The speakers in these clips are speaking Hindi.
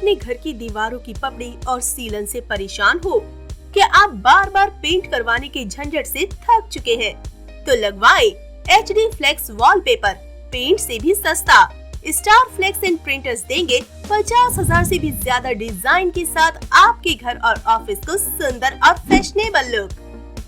अपने घर की दीवारों की पपड़ी और सीलन से परेशान हो? क्या आप बार बार पेंट करवाने के झंझट से थक चुके हैं? तो लगवाएं HD फ्लेक्स वॉलपेपर, पेंट से भी सस्ता। स्टार फ्लेक्स एंड प्रिंटर्स देंगे 50,000 से भी ज्यादा डिजाइन के साथ आपके घर और ऑफिस को सुंदर और फैशनेबल लुक।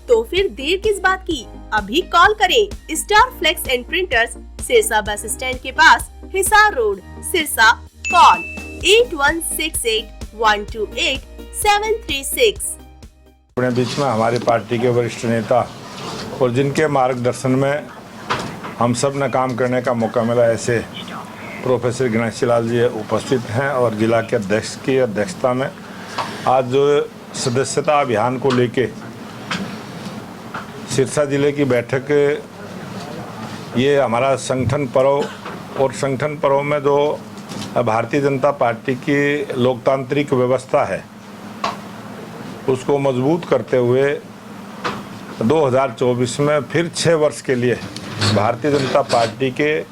तो फिर देर किस बात की, अभी कॉल करें। Star flex and printers, Sirsa bus stand के पास, हिसार रोड, सिरसा। कॉल 8168128736। अपने बीच में हमारी पार्टी के वरिष्ठ नेता और जिनके मार्गदर्शन में हम सब ने काम करने का मौका मिला, ऐसे प्रोफेसर गणेश लाल जी उपस्थित हैं और जिला के अध्यक्ष की अध्यक्षता में आज जो सदस्यता अभियान को लेके सिरसा जिले की बैठक, ये हमारा संगठन पर्व और संगठन पर्व में जो भारतीय जनता पार्टी की लोकतांत्रिक व्यवस्था है उसको मजबूत करते हुए 2024 में फिर 6 वर्ष के लिए भारतीय जनता पार्टी के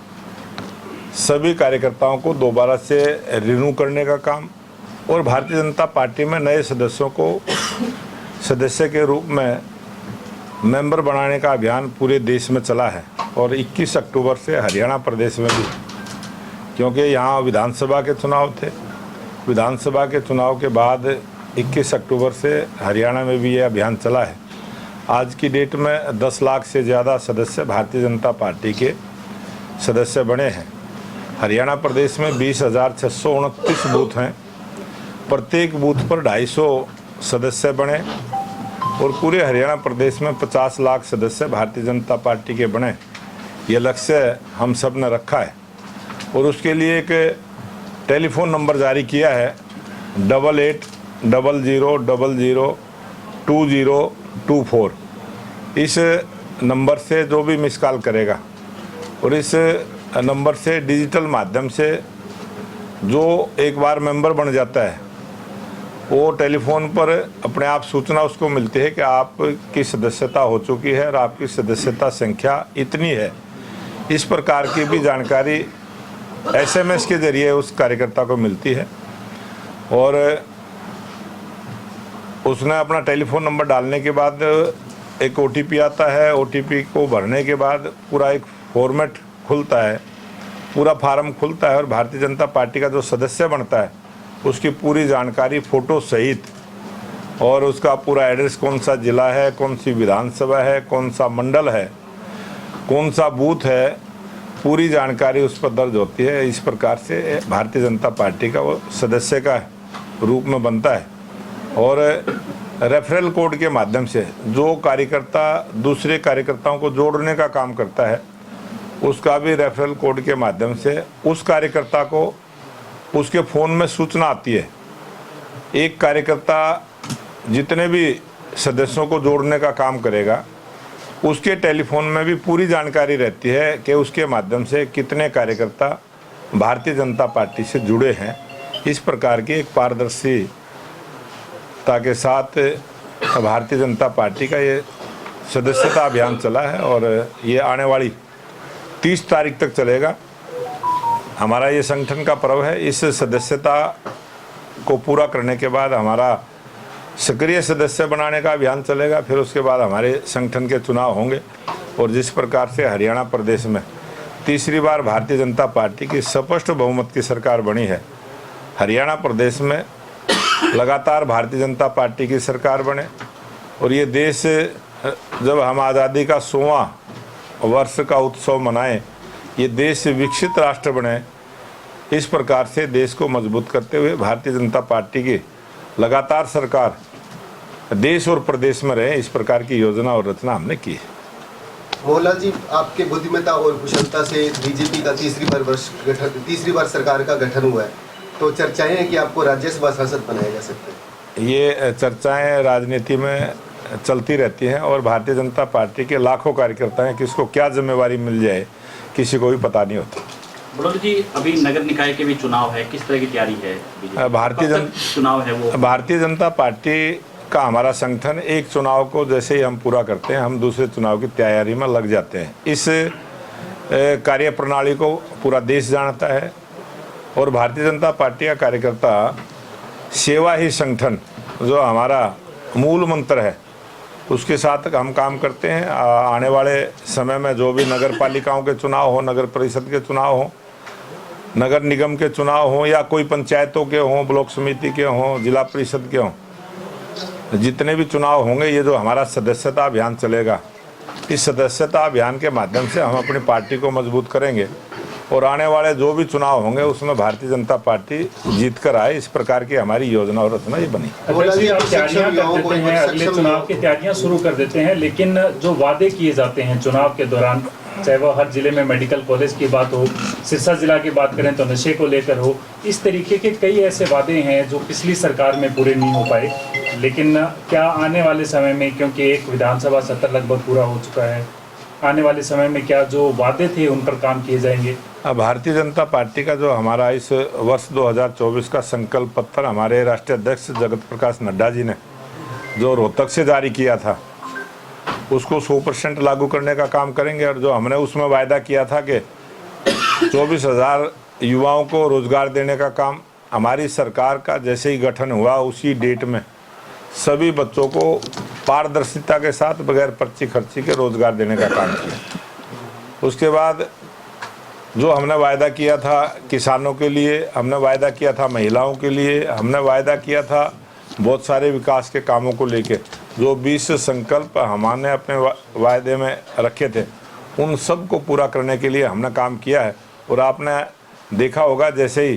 सभी कार्यकर्ताओं को दोबारा से रिन्यू करने का काम और भारतीय जनता पार्टी में नए सदस्यों को सदस्य के रूप में मेंबर बनाने का अभियान पूरे देश में चला है। और 21 अक्टूबर से हरियाणा प्रदेश में भी, क्योंकि यहाँ विधानसभा के चुनाव थे, विधानसभा के चुनाव के बाद 21 अक्टूबर से हरियाणा में भी ये अभियान चला है। आज की डेट में 10 लाख से ज़्यादा सदस्य भारतीय जनता पार्टी के सदस्य बने हैं। हरियाणा प्रदेश में 20,629 बूथ हैं, प्रत्येक बूथ पर 250 सदस्य बने और पूरे हरियाणा प्रदेश में 50 लाख सदस्य भारतीय जनता पार्टी के बने। ये लक्ष्य हम सब ने रखा है और उसके लिए एक टेलीफोन नंबर जारी किया है 8800002024। इस नंबर से जो भी मिस कॉल करेगा और इस नंबर से डिजिटल माध्यम से जो एक बार मेंबर बन जाता है वो टेलीफोन पर अपने आप सूचना उसको मिलती है कि आपकी सदस्यता हो चुकी है और आपकी सदस्यता संख्या इतनी है। इस प्रकार की भी जानकारी SMS के जरिए उस कार्यकर्ता को मिलती है और उसने अपना टेलीफोन नंबर डालने के बाद एक OTP आता है। OTP को भरने के बाद पूरा एक फॉर्मेट खुलता है, पूरा फार्म खुलता है और भारतीय जनता पार्टी का जो सदस्य बनता है उसकी पूरी जानकारी फ़ोटो सहित और उसका पूरा एड्रेस, कौन सा ज़िला है, कौन सी विधानसभा है, कौन सा मंडल है, कौन सा बूथ है, पूरी जानकारी उस पर दर्ज होती है। इस प्रकार से भारतीय जनता पार्टी का वो सदस्य का रूप में बनता है। और रेफरल कोड के माध्यम से जो कार्यकर्ता दूसरे कार्यकर्ताओं को जोड़ने का काम करता है उसका भी रेफरल कोड के माध्यम से उस कार्यकर्ता को उसके फ़ोन में सूचना आती है। एक कार्यकर्ता जितने भी सदस्यों को जोड़ने का काम करेगा उसके टेलीफोन में भी पूरी जानकारी रहती है कि उसके माध्यम से कितने कार्यकर्ता भारतीय जनता पार्टी से जुड़े हैं। इस प्रकार की एक पारदर्शिता के साथ भारतीय जनता पार्टी का ये सदस्यता अभियान चला है और ये आने वाली 30 तारीख तक चलेगा। हमारा ये संगठन का पर्व है। इस सदस्यता को पूरा करने के बाद हमारा सक्रिय सदस्य बनाने का अभियान चलेगा। फिर उसके बाद हमारे संगठन के चुनाव होंगे और जिस प्रकार से हरियाणा प्रदेश में तीसरी बार भारतीय जनता पार्टी की स्पष्ट बहुमत की सरकार बनी है, हरियाणा प्रदेश में लगातार भारतीय जनता पार्टी की सरकार बने और ये देश जब हम आज़ादी का 100वां वर्ष का उत्सव मनाएं, ये देश विकसित राष्ट्र बने, इस प्रकार से देश को मजबूत करते हुए भारतीय जनता पार्टी की लगातार सरकार देश और प्रदेश में रहे, इस प्रकार की योजना और रचना हमने की है। मोहनलाल जी, आपके बुद्धिमत्ता और कुशलता से बीजेपी का तीसरी बार सरकार का गठन हुआ है, तो चर्चाएं हैं कि आपको राज्यसभा सांसद बनाया जा सकता है। ये चर्चाएं राजनीति में चलती रहती हैं और भारतीय जनता पार्टी के लाखों कार्यकर्ता हैं, किसको क्या जिम्मेवारी मिल जाए किसी को भी पता नहीं होता। बड़ौदा जी, अभी नगर निकाय के भी चुनाव है, किस तरह की तैयारी है? भारतीय जनता पार्टी का हमारा संगठन एक चुनाव को जैसे ही हम पूरा करते हैं, हम दूसरे चुनाव की तैयारी में लग जाते हैं। इस कार्य प्रणाली को पूरा देश जानता है और भारतीय जनता पार्टी का कार्यकर्ता सेवा ही संगठन जो हमारा मूल मंत्र है उसके साथ हम काम करते हैं। आने वाले समय में जो भी नगर पालिकाओं के चुनाव हो, नगर परिषद के चुनाव हो, नगर निगम के चुनाव हो या कोई पंचायतों के हों, ब्लॉक समिति के हों, जिला परिषद के हों, जितने भी चुनाव होंगे, ये जो हमारा सदस्यता अभियान चलेगा, इस सदस्यता अभियान के माध्यम से हम अपनी पार्टी को मजबूत करेंगे और आने वाले जो भी चुनाव होंगे उसमें भारतीय जनता पार्टी जीत कर आए, इस प्रकार की हमारी योजना और रचना ये बनी। अध्यक्ष जी, आप तैयारियां कर देते हैं, अगले चुनाव की तैयारियां शुरू कर देते हैं, लेकिन जो वादे किए जाते हैं चुनाव के दौरान, चाहे वो हर जिले में मेडिकल कॉलेज की बात हो, सिरसा जिला की बात करें तो नशे को लेकर हो, इस तरीके के कई ऐसे वादे हैं जो पिछली सरकार में पूरे नहीं हो पाए। लेकिन क्या आने वाले समय में, क्योंकि एक विधानसभा सत्र लगभग पूरा हो चुका है, आने वाले समय में क्या जो वादे थे उन पर काम किए जाएंगे? भारतीय जनता पार्टी का जो हमारा इस वर्ष 2024 का संकल्प पत्र हमारे राष्ट्रीय अध्यक्ष जगत प्रकाश नड्डा जी ने जो रोहतक से जारी किया था, उसको 100% लागू करने का काम करेंगे। और जो हमने उसमें वायदा किया था कि 24,000 युवाओं को रोजगार देने का काम, हमारी सरकार का जैसे ही गठन हुआ उसी डेट में सभी बच्चों को पारदर्शिता के साथ बगैर पर्ची खर्ची के रोजगार देने का काम किया। उसके बाद जो हमने वायदा किया था किसानों के लिए, हमने वायदा किया था महिलाओं के लिए, हमने वायदा किया था बहुत सारे विकास के कामों को लेके, जो 20 संकल्प हमने अपने वायदे में रखे थे, उन सब को पूरा करने के लिए हमने काम किया है। और आपने देखा होगा जैसे ही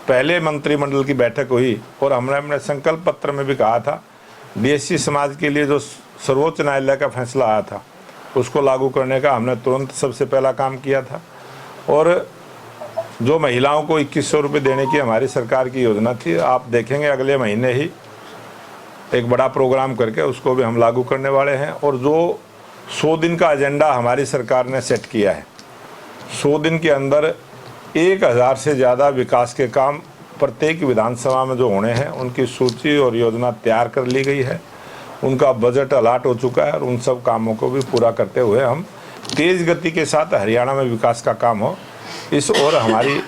पहले मंत्रिमंडल की बैठक हुई और हमने अपने संकल्प पत्र में भी कहा था, बीएससी समाज के लिए जो सर्वोच्च न्यायालय का फैसला आया था उसको लागू करने का हमने तुरंत सबसे पहला काम किया था। और जो महिलाओं को 2100 रुपये देने की हमारी सरकार की योजना थी, आप देखेंगे अगले महीने ही एक बड़ा प्रोग्राम करके उसको भी हम लागू करने वाले हैं। और जो 100 दिन का एजेंडा हमारी सरकार ने सेट किया है, 100 दिन के अंदर 1000 से ज़्यादा विकास के काम प्रत्येक विधानसभा में जो होने हैं उनकी सूची और योजना तैयार कर ली गई है, उनका बजट अलाट हो चुका है और उन सब कामों को भी पूरा करते हुए हम तेज़ गति के साथ हरियाणा में विकास का काम हो, इस और हमारी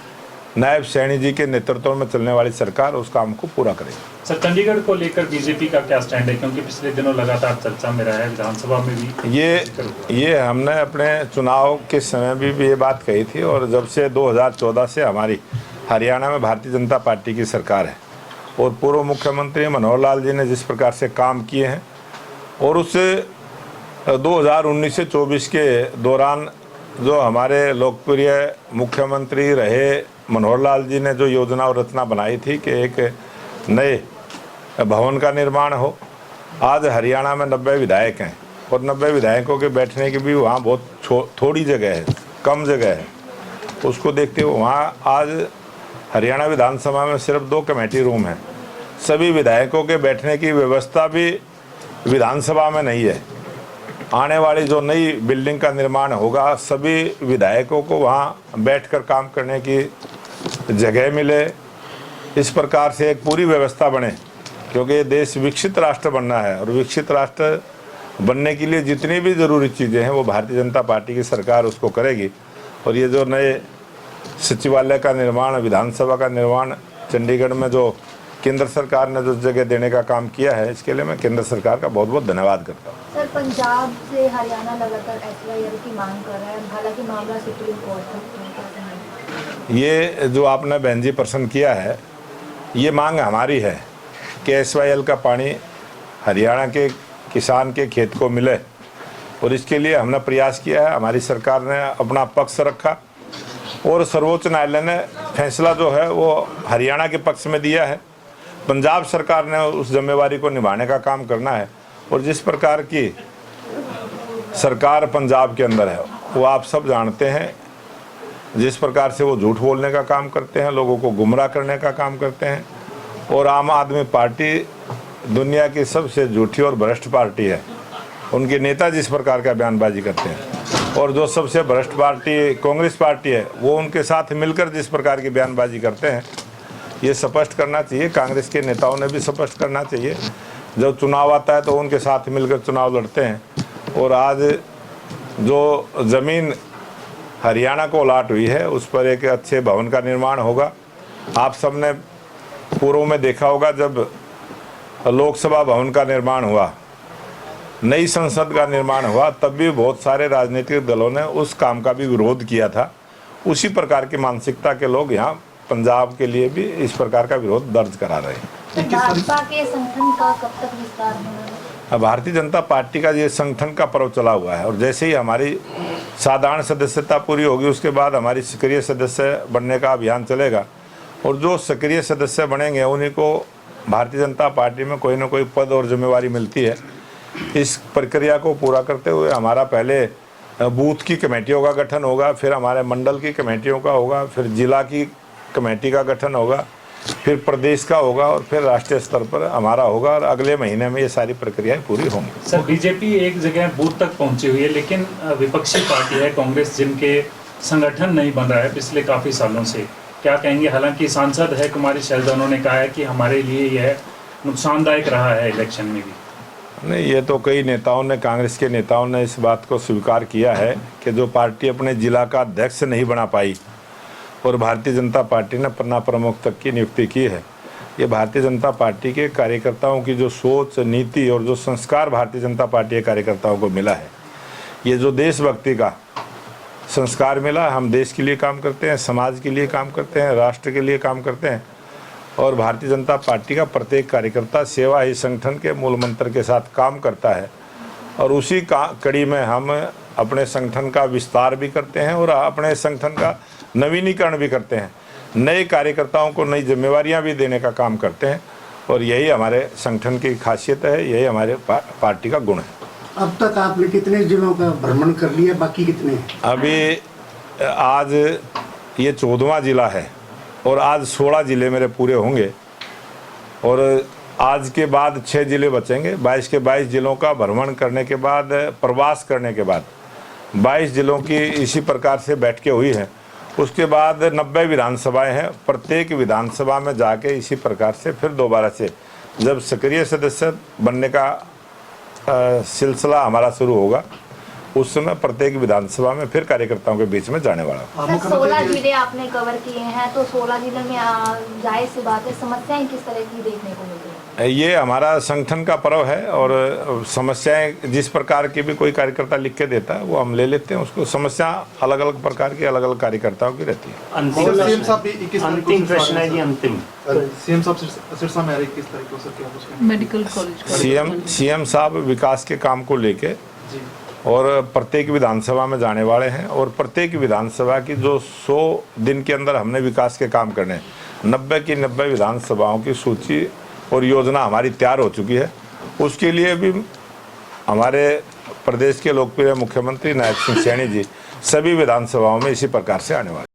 नायब सैनी जी के नेतृत्व में चलने वाली सरकार उस काम को पूरा करेगी। सर, चंडीगढ़ को लेकर बीजेपी का क्या स्टैंड है, क्योंकि पिछले दिनों लगातार चर्चा में रहा है, विधानसभा में भी ये हमने अपने चुनाव के समय भी ये बात कही थी। और जब से 2014 से हमारी हरियाणा में भारतीय जनता पार्टी की सरकार है और पूर्व मुख्यमंत्री मनोहर लाल जी ने जिस प्रकार से काम किए हैं और उस 2019 से 24 के दौरान जो हमारे लोकप्रिय मुख्यमंत्री रहे मनोहर लाल जी ने जो योजना और रचना बनाई थी कि एक नए भवन का निर्माण हो, आज हरियाणा में 90 विधायक हैं और 90 विधायकों के बैठने की भी वहाँ बहुत थोड़ी जगह है, कम जगह है। उसको देखते हुए वहाँ आज हरियाणा विधानसभा में सिर्फ 2 कमेटी रूम हैं, सभी विधायकों के बैठने की व्यवस्था भी विधानसभा में नहीं है। आने वाली जो नई बिल्डिंग का निर्माण होगा, सभी विधायकों को वहाँ बैठकर काम करने की जगह मिले, इस प्रकार से एक पूरी व्यवस्था बने, क्योंकि ये देश विकसित राष्ट्र बनना है और विकसित राष्ट्र बनने के लिए जितनी भी ज़रूरी चीज़ें हैं वो भारतीय जनता पार्टी की सरकार उसको करेगी। और ये जो नए सचिवालय का निर्माण, विधानसभा का निर्माण चंडीगढ़ में जो केंद्र सरकार ने जो जगह देने का काम किया है, इसके लिए मैं केंद्र सरकार का बहुत बहुत धन्यवाद करता हूँ। सर, पंजाब से हरियाणा लगातार SYL की मांग कर रहा है, हालांकि मामला सुप्रीम कोर्ट तक। ये जो आपने बहन जी प्रश्न किया है, ये मांग हमारी है कि SYL का पानी हरियाणा के किसान के खेत को मिले और इसके लिए हमने प्रयास किया है। हमारी सरकार ने अपना पक्ष रखा और सर्वोच्च न्यायालय ने फैसला जो है वो हरियाणा के पक्ष में दिया है। पंजाब सरकार ने उस जिम्मेवारी को निभाने का काम करना है। और जिस प्रकार की सरकार पंजाब के अंदर है वो आप सब जानते हैं, जिस प्रकार से वो झूठ बोलने का काम करते हैं, लोगों को गुमराह करने का काम करते हैं। और आम आदमी पार्टी दुनिया की सबसे झूठी और भ्रष्ट पार्टी है। उनके नेता जिस प्रकार का बयानबाजी करते हैं और जो सबसे भ्रष्ट पार्टी कांग्रेस पार्टी है वो उनके साथ मिलकर जिस प्रकार की बयानबाजी करते हैं, ये स्पष्ट करना चाहिए। कांग्रेस के नेताओं ने भी स्पष्ट करना चाहिए। जब चुनाव आता है तो उनके साथ मिलकर चुनाव लड़ते हैं। और आज जो ज़मीन हरियाणा को अलाट हुई है उस पर एक अच्छे भवन का निर्माण होगा। आप सबने पूर्व में देखा होगा, जब लोकसभा भवन का निर्माण हुआ, नई संसद का निर्माण हुआ, तब भी बहुत सारे राजनीतिक दलों ने उस काम का भी विरोध किया था। उसी प्रकार की मानसिकता के लोग यहाँ पंजाब के लिए भी इस प्रकार का विरोध दर्ज करा रहे हैं। तो भाजपा के संगठन का कब तक विस्तार होना है? भारतीय जनता पार्टी का ये संगठन का पर्व चला हुआ है, और जैसे ही हमारी साधारण सदस्यता पूरी होगी उसके बाद हमारी सक्रिय सदस्य बनने का अभियान चलेगा, और जो सक्रिय सदस्य बनेंगे उन्हीं को भारतीय जनता पार्टी में कोई ना कोई पद और जिम्मेवारी मिलती है। इस प्रक्रिया को पूरा करते हुए हमारा पहले बूथ की कमेटियों का गठन होगा, फिर हमारे मंडल की कमेटियों का होगा, फिर जिला की कमेटी का गठन होगा, फिर प्रदेश का होगा, और फिर राष्ट्रीय स्तर पर हमारा होगा, और अगले महीने में ये सारी प्रक्रियाएं पूरी होंगी। सर, बीजेपी एक जगह बूथ तक पहुंची हुई है, लेकिन विपक्षी पार्टी है कांग्रेस, जिनके संगठन नहीं बन रहा है पिछले काफ़ी सालों से, क्या कहेंगे? हालांकि सांसद है कुमारी शैलजा, उन्होंने कहा है कि हमारे लिए यह नुकसानदायक रहा है इलेक्शन में भी। नहीं, ये तो कई नेताओं ने, कांग्रेस के नेताओं ने इस बात को स्वीकार किया है कि जो पार्टी अपने जिला का अध्यक्ष नहीं बना पाई और भारतीय जनता पार्टी ने पन्ना प्रमुख तक की नियुक्ति की है, ये भारतीय जनता पार्टी के कार्यकर्ताओं की जो सोच, नीति और जो संस्कार भारतीय जनता पार्टी के कार्यकर्ताओं को मिला है, ये जो देशभक्ति का संस्कार मिला, हम देश के लिए काम करते हैं, समाज के लिए काम करते हैं, राष्ट्र के लिए काम करते हैं, और भारतीय जनता पार्टी का प्रत्येक कार्यकर्ता सेवा ही संगठन के मूल मंत्र के साथ काम करता है, और उसी कड़ी में हम अपने संगठन का विस्तार भी करते हैं और अपने संगठन का नवीनीकरण भी करते हैं, नए कार्यकर्ताओं को नई जिम्मेवारियां भी देने का काम करते हैं, और यही हमारे संगठन की खासियत है, यही हमारे पार्टी का गुण है। अब तक आपने कितने जिलों का भ्रमण कर लिया, बाकी कितने? अभी आज ये 14वां जिला है, और आज 16 जिले मेरे पूरे होंगे, और आज के बाद 6 जिले बचेंगे। 22 के 22 जिलों का भ्रमण करने के बाद, प्रवास करने के बाद 22 जिलों की इसी प्रकार से बैठकें हुई हैं। उसके बाद 90 विधानसभाएं हैं, प्रत्येक विधानसभा में जाके इसी प्रकार से फिर दोबारा से जब सक्रिय सदस्य बनने का सिलसिला हमारा शुरू होगा, उस समय प्रत्येक विधानसभा में फिर कार्यकर्ताओं के बीच में जाने वाला। 16 जिले आपने कवर किए हैं, तो 16 जिले में जाहिर सी बात है समस्याएं किस तरह की देखने को मिलती है? ये हमारा संगठन का पर्व है, और समस्याएं जिस प्रकार की भी कोई कार्यकर्ता लिख के देता है वो हम ले लेते हैं। उसको समस्या अलग अलग प्रकार की अलग अलग कार्यकर्ताओं की रहती है। अंतिम प्रश्न है जी, अंतिम सीएम साहब सिरसा में किस तरीके से मेडिकल कॉलेज सीएम साहब विकास के काम को लेके और प्रत्येक विधानसभा में जाने वाले हैं, और प्रत्येक विधानसभा की जो 100 दिन के अंदर हमने विकास के काम करने, 90 की 90 विधानसभाओं की सूची और योजना हमारी तैयार हो चुकी है। उसके लिए भी हमारे प्रदेश के लोकप्रिय मुख्यमंत्री नायब सिंह सैनी जी सभी विधानसभाओं में इसी प्रकार से आने वाले।